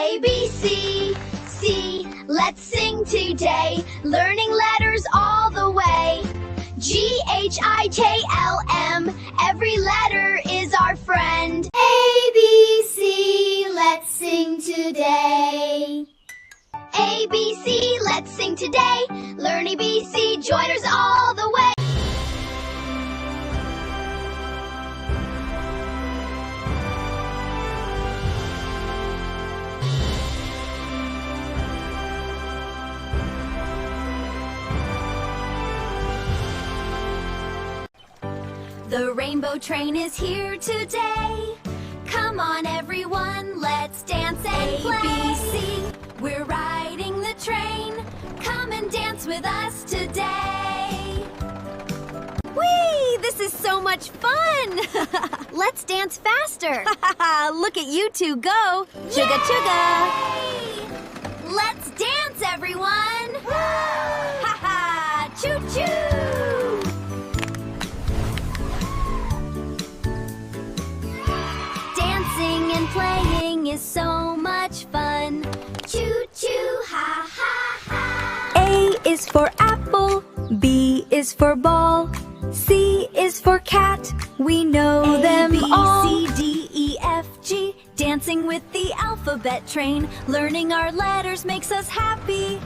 A, B, C, C. Let's sing today, learning letters all the way. G, H, I, K, L, M. Every letter is our friend. A, B, C. Let's sing today. A, B, C. Let's sing today. Learn ABC. Join us all the way. The rainbow train is here today. Come on everyone, let's dance and play. A, B, C, we're riding the train. Come and dance with us today. Whee! This is so much fun! Let's dance faster. Look at you two go. Chugga chugga. Let's dance everyone. Ha ha! Choo choo! And playing is so much fun. Choo-choo, ha, ha, ha. A is for apple, B is for ball, C is for cat, we know them all. A, B, C, D, E, F, G, dancing with the alphabet train. Learning our letters makes us happy.